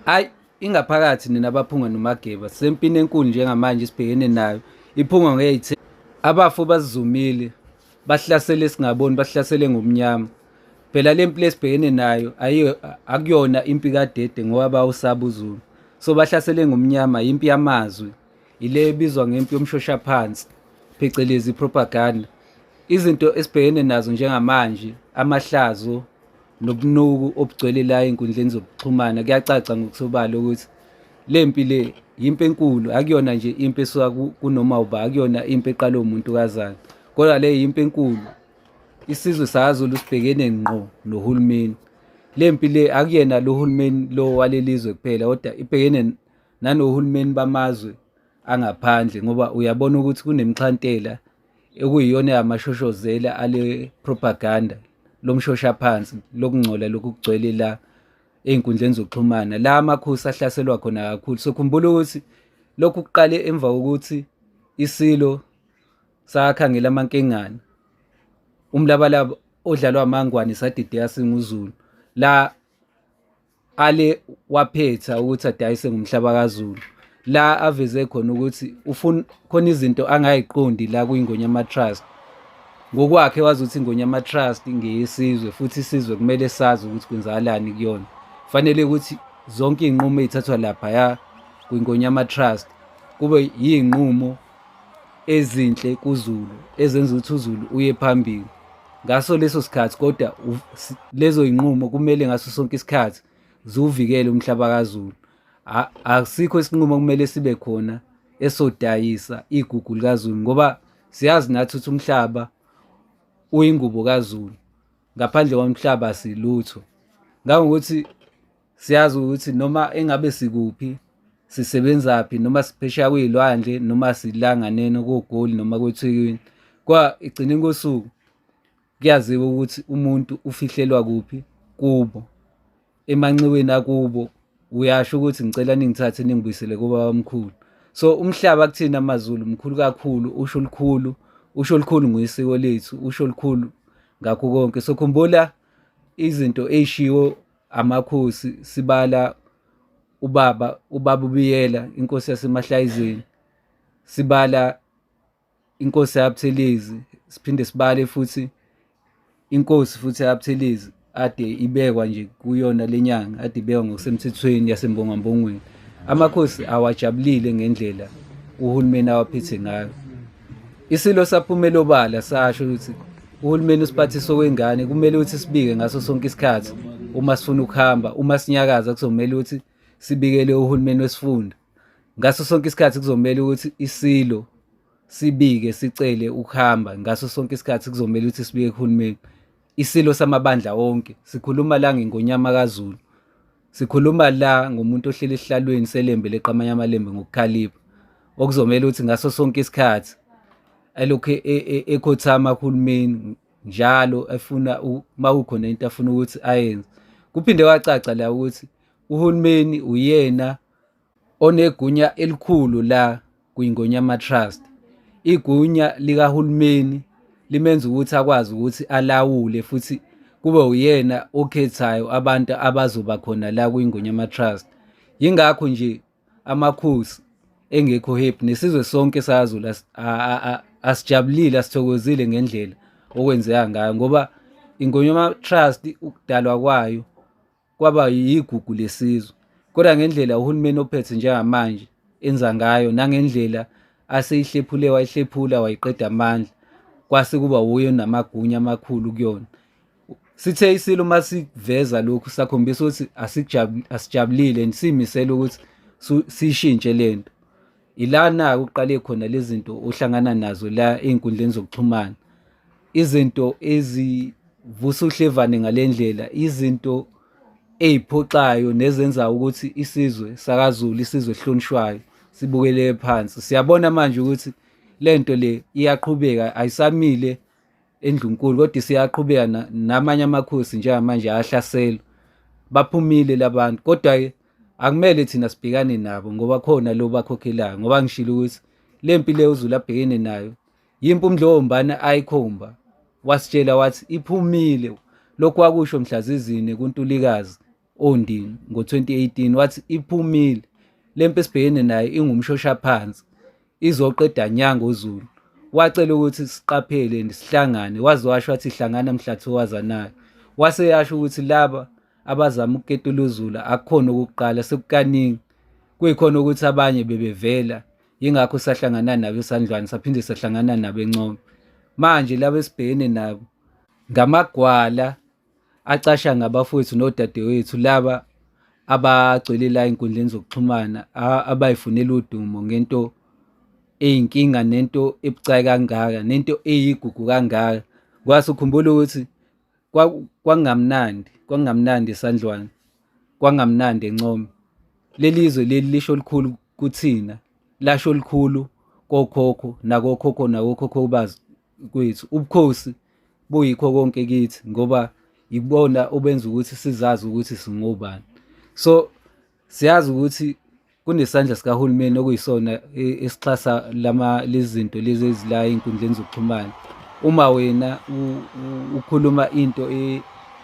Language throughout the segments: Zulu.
Hhayi, ingaphakathi nina abaphunga nomageba sisempini enkulu njengamanje sibhekene nayo. Iphunga abafo basizumile, basihlasele singaboni, basihlasele ngobumnyama. Phela le mpi lesibhekene nayo akuyona impi kadede ngoba bawusaba uZulu. So bahlasele ngomnyama, impi yamazwi, ile ebizwa ngempi yomshoshaphansi, phecelezi propaganda. Izinto esibhekene nazo njengamanje, amahlazo nobunuku obugcwele la ey'nkundleni zokuxhumana, kuyacaca ngokusobala ukuthi le mpi le yimpi enkulu, akuyona nje impi esuka kunoma uba, akuyona impi eqalwe umuntu kazana, kodwa le yimpi enkulu. Isizwe sakaZulu sibhekene ngqo nohulumeni. Le mpi le akuyena lo hulumeni lo waleli zwe kuphela, kodwa ibhekene nanohulumeni bamazwe angaphandle, ngoba uyabona ukuthi kunemixhantela ekuyiyona yamashoshozela ale propaganda, lomshoshaphansi, lokungcola lokhu kugcwele la ey'nkundleni zokuxhumana, la amakhosi ahlaselwa khona kakhulu. So khumbula ukuthi lokhu kuqale emva kokuthi isilo sakhangela amankengane, umlabalaba odlalwa amangwane sadideka singuZulu, la ale waphetha ukuthi adayise ngomhlaba kaZulu, la aveze khona ukuthi khona izinto angayiqondi la kwiNgonyama Trust. Ngokwakhe wazi ukuthi iNgonyama Trust ngeyesizwe, futhi isizwe kumele sazi ukuthi kwenzakalani kuyona. Kufanele ukuthi zonke iy'nqumo ey'thathwa laphaya kwiNgonyama Trust kube yiy'nqumo ezinhle kuZulu, ezenza ukuthi uZulu uye phambili ngaso leso sikhathi. Kodwa lezo y'nqumo kumele ngaso sonke isikhathi ziwuvikele umhlaba kaZulu. Asikho isinqumo kumele sibe khona esodayisa igugu likaZulu, ngoba siyazi nathi ukuthi umhlaba uyingubo kaZulu, ngaphandle komhlaba asilutho. Ngangokuthi siyazi ukuthi noma engabe sikuphi, sisebenzaphi, noma siphesheya kwey'lwandle, noma silanganene koGoli noma kweThwekwini, kwa ekugcineni kosuku kuyaziwa ukuthi umuntu ufihlelwa kuphi, kubo emanxiweni akubo. Uyasho ukuthi ngicela ningithathe ningibuyisele kubabamkhulu. So umhlaba kuthina amaZulu mkhulu kakhulu, usho olukhulu, usho olukhulu ngoyisiko lethu, usho olukhulu ngakho konke. So khumbula izinto ey'shiwo amakhosi, sibala ubaba uBiyela, inkosi yaseMahlayizeni, sibala inkosi yaButhelezi, siphinde sibale futhi inkosi futhi yaButhelezi ade ibekwa nje kuyona le nyanga, ade ibekwa ngokusemthethweni yaseMbongwambongweni. Amakhosi awajabulile ngendlela uhulumeni awaphethe ngayo. Isilo saphumela obala sasho ukuthi uhulumeni usiphathiso kwengane kumele ukuthi sibike ngaso sonke isikhathi. Uma sifuna ukuhamba, uma sinyakaza, kuzomele ukuthi sibikele uhulumeni wesifunda. Ngaso sonke isikhathi kuzomele ukuthi isilo sibike, sicele ukuhamba. Ngaso sonke isikhathi kuzomele ukuthi sibike kuhulumeni. Isilo samabandla wonke, sikhuluma la ngeNgonyama kaZulu, sikhuluma la ngomuntu ohleli esihlalweni selembe leqamanya amalembe ngokukhalipha, okuzomele ukuthi ngaso sonke isikhathi elokhu ekhothama kuhulumeni njalo efuna uma kukhona into afuna ukuthi ayenze. Kuphinde kwacaca la ukuthi uhulumeni uyena onegunya elikhulu la kwiNgonyama Trust. Igunya likahulumeni limenza ukuthi akwazi ukuthi alawule, futhi kube uyena okhethayo abantu abazoba khona la kwiNgonyama Trust. Yingakho nje amakhosi engekho happy, nesizwe sonke sakaZulu asijabulile, asithokozile ngendlela okwenzeka ngayo, ngoba iNgonyama Trust ukudalwa kwayo kwaba yigugu lesizwe. Kodwa ngendlela uhulumeni ophethe njengamanje enza ngayo, nangendlela aseyihlephule, wayihlephula wayiqeda amandla, kwase kuba wuye namagunya amakhulu kuyona. Sithe isilo uma siveza lokhu sakhombisa ukuthi asijabulile and simisele ukuthi siyishintshe lento. Ilana kuqale khona lezi zinto ohlangana nazo la ey'nkundleni zokuxhumana, izinto ezivusa uhlevane ngale ndlela, izinto ey'phoxayo nezenza ukuthi isizwe sakaZulu, isizwe esihlonishwayo, sibukele phansi. Siyabona manje ukuthi lento le iyaqhubeka, ayisamile eNdlunkulu, kodwa siyaqhubeka namanye amakhosi njengamanje ayahlaselwa, baphumile labantu. Kodwa-ke akumele thina sibhekane nabo ngoba khona lo bakhokhelayo, ngoba ngishilo ukuthi le mpi le uZulu abhekene nayo yimpi uMdlovumbane ayikhomba, wasitshela wathi iphumile. Lokhu wakusho mhla zizine kuNtulikazi ondini ngo-2018 wathi iphumile lempi esibhekene nayo ingumshoshaphansi izoqeda nya ngoZulu. Wacela ukuthi siqaphele sihlangane, waze washo wathi hlangana mhlathi owazanayo. Wase yasho ukuthi laba abazama ukuketula uZulu akukhona okokuqala sekukaningi, kuyikhona ukuthi abanye bebevela, yingakho sahlangana nabo eSandlwane saphinde sahlangana nabo eNcome. Manje laba esibhekene nabo ngamagwala acasha ngabafowethu nodadewethu, laba abagcwele la ey'nkundleni zokuxhumana abay'funela udumo ngento eyinkinga, nento ebucayi kangaka, nento eyigugu kangaka. Kwase ukhumbula ukuthi kwakungamnandi eSandlwane, kwakungamnandi eNcome. Leli zwe leli lisho olukhulu kuthina, lasho olukhulu kokhokho nakokhokho bazi kwethu. Ubukhosi buyikho konke kithi ngoba ibona obenza ukuthi sizazi ukuthi singobani. So siyazi ukuthi kunesandla sikahulumeni okuyisona esixhasa lezi zinto lezi ezila ey'nkundleni zokuxhumana. Uma wena ukhuluma into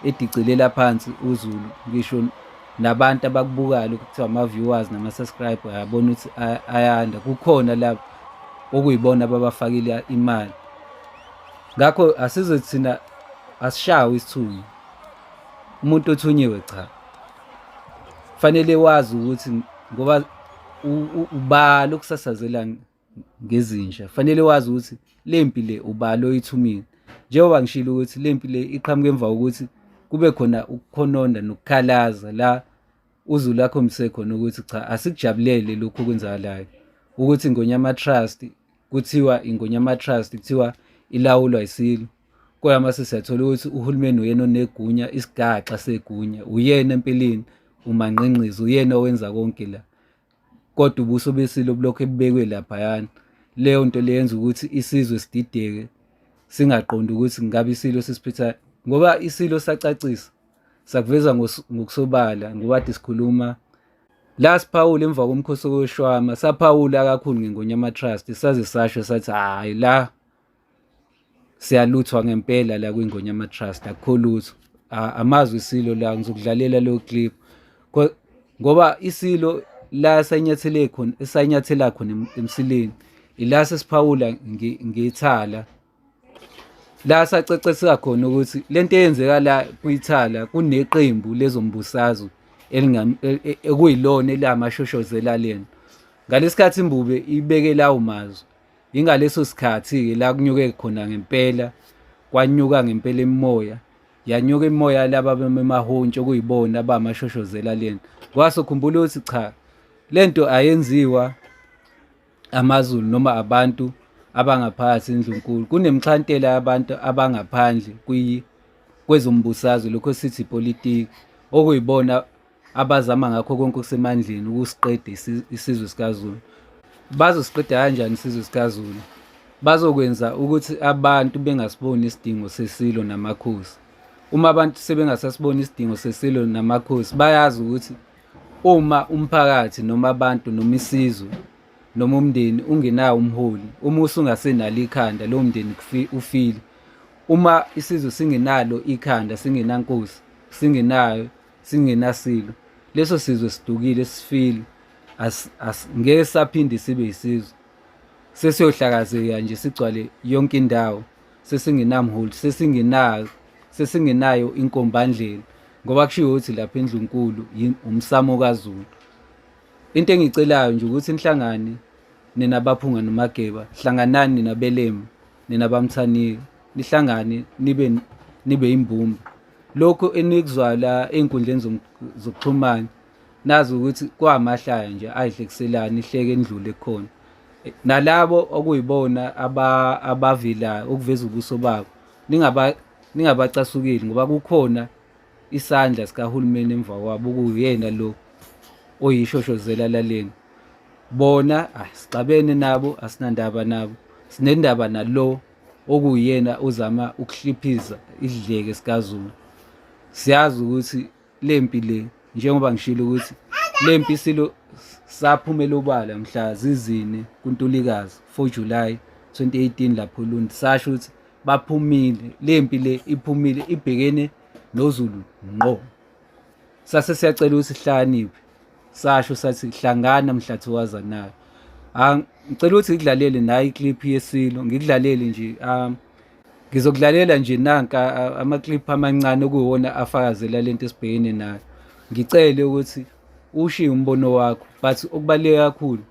edicilela phansi uZulu, ngisho nabantu abakubukayo kuthiwa ama-viewers nama-subscriber ayabona ukuthi ayanda, kukhona labo okuyibona ababafakile imali. Ngakho asize thina asishawe isithunywa, umuntu othunyiwe cha, fanele wazi ukuthi ngoba ubalo ukusasazela ngezinja, fanele wazi ukuthi lempi le ubalo oyithumile. Njengoba ngishilo ukuthi lempi le iqhamuka emva kokuthi kube khona ukukhononda nokukhalaza la uZulu akhombise khona ukuthi cha, asikujabulele lokhu okwenzakalayo, ukuthi Ingonyama Trust kuthiwa Ingonyama Trust kuthiwa ilawulwa isilo. Kodwa mase siyathola ukuthi uhulumeni uyena onegunya, isigaxa segunya, uyena empeleni uManqenqezi, uyena owenza konke la. Kodwa ubuso besilo bulokhu ebubekwe laphayana. Leyo nto leyenza ukuthi isizwe sidideke, singaqondi ukuthi ngabe isilo sisiphetha, ngoba isilo sacacisa sakuveza ngokusobala, ngoba kade sikhuluma la siphawula emva komkhosi wokushwama, saphawula kakhulu ngeNgonyama Trust, saze sasho sathi hayi la siyaluthwa ngempela la kwingonyama Trust, akukho lutho. Amazwi isilo la ngizokudlalela leyo clip ngoba isilo la esanyathela khona emsileni ila sesiphawula ngethala, la sacecisa khona ukuthi lento eyenzeka la kwithala kuneqembu lezombusazwe ekuyilona elamashoshozela lena. Ngalesikhathi imbube ibeke lawo mazwi, ingaleso sikhathi-ke la kunyuke khona ngempela, kwanyuka ngempela imimoya, yanyuka imimoya laba bemahontsho okuyibona abamashoshozela lena. Kwase ukhumbula ukuthi cha, lento ayenziwa amaZulu noma abantu abangaphakathi eNdlunkulu, kunemxhantela yabantu abangaphandle kwezombusazwe, lokho sithi ipolitiki, okuyibona abazama ngakho konke okusemandleni ukusiqeda isizwe sikaZulu. Bazosiqeda kanjani isizwe sikaZulu? Bazokwenza ukuthi abantu bengasiboni isidingo sesilo namakhosi. Uma abantu sebengasasiboni isidingo sesilo namakhosi, bayazi ukuthi uma umphakathi noma abantu noma isizwe noma umndeni ungenawo umholi, uma usungasenalo ikhanda lowo mndeni ufile. Uma isizwe singenalo ikhanda, singenankosi, singenasilo, leso sizwe sidukile, sifile, ngeke saphinde sibe yisizwe. Sesiyohlakazeka nje sigcwale yonke indawo, sesingenamholi, sesingenayo inkombandlela, ngoba kushiwo ukuthi lapha eNdlunkulu umsamo kaZulu. Into engiyicelayo nje ukuthi nihlangane ninabaphunga noMageba, hlanganani ninabeLembe, ninabaMthaniya, nihlangane nibe imbumba. Lokho enikuzwa la ey'nkundleni zokuxhumana, nazi ukuthi kwamahlaya nje ayihlekiselana, ihleke ndlule khona. Nalabo okuyibona abavelayo okuveza ubuso babo, ningabacasukeli ngoba kukhona isandla sikahulumeni emva kwabo, okuyena lo oyishoshozela lalena. Bona sixabene nabo, asinandaba nabo, sinendaba nalo okuyena ozama ukuhliphiza idleke sikaZulu. Siyazi ukuthi lempi le, njengoba ngishilo ukuthi lempi isilo saphumela obala mhla zizine kuNtulikazi 4 July 2018 lapho eLundi, sasho ukuthi baphumile, lempi le iphumile, ibhekene noZulu ngqo. sase siyacela ukuthi sihlakaniphe, sasho sathi hlangana Mhlathuwazanayo. Ngicela ukuthi ngikudlalele nayo iclip yeSilo, ngikudlalele nje ngizokudlalela nje nanka ama-clip amancane okuyiwona afakazela lento esibhekene nayo. Ngicele ukuthi ushiye umbono wakho, but okubaluleke kakhulu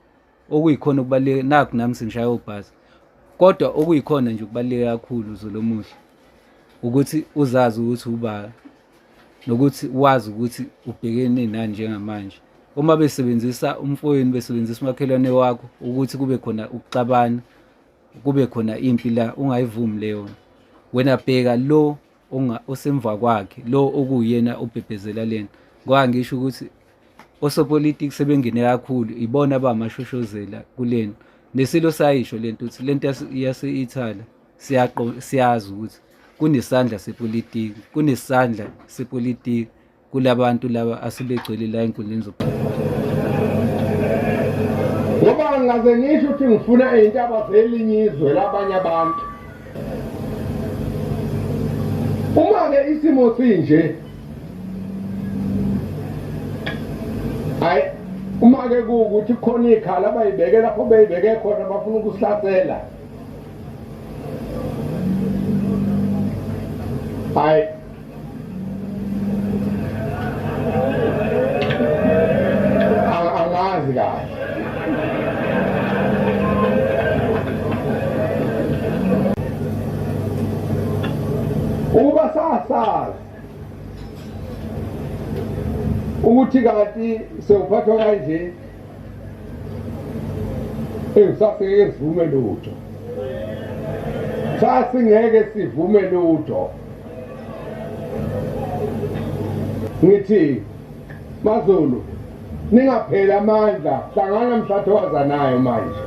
okuyikhona okubaluleke nakho nami sengishaya ubhasi, kodwa okuyikhona nje okubaluleke kakhulu Zolomuhle ukuthi uzazi ukuthi ubani nokuthi wazi ukuthi ubhekene nani njengamanje. Uma besebenzisa umfowenu, besebenzisa umakhelwane wakho ukuthi kube khona ukuxabana, kube khona impi la, ungayivumi leyona. Wena bheka lo osemva kwakhe, lo okuyena obhebhezela lento. Ngoba ngisho ukuthi osopolitiki sebengene kakhulu, ibona abamashoshozela kulena. NeSilo sayisho lento ukuthi lento yase-Italy siyazi ukuthi kunesandla sepolitiki, kunesandla sepolitiki kulabantu laba asebegcwele la enkundleni zokuxhumana. Ngoba ngaze ngisho ukuthi ngifuna izindaba zelinye izwe labanye abantu. Uma-ke isimo sinje, uma-ke kuwukuthi khona ikhala abayibeke lapho beyibeke khona bafuna ukusihlasela, angazi kahle. Ukuba sasazi ukuthi kanti sewuphathwa kanje, sasingeke sivume lutho, sasingeke sivume lutho. Ngithi MaZulu, ningaphela amandla, hlangana Mhlathuwazanayo manje.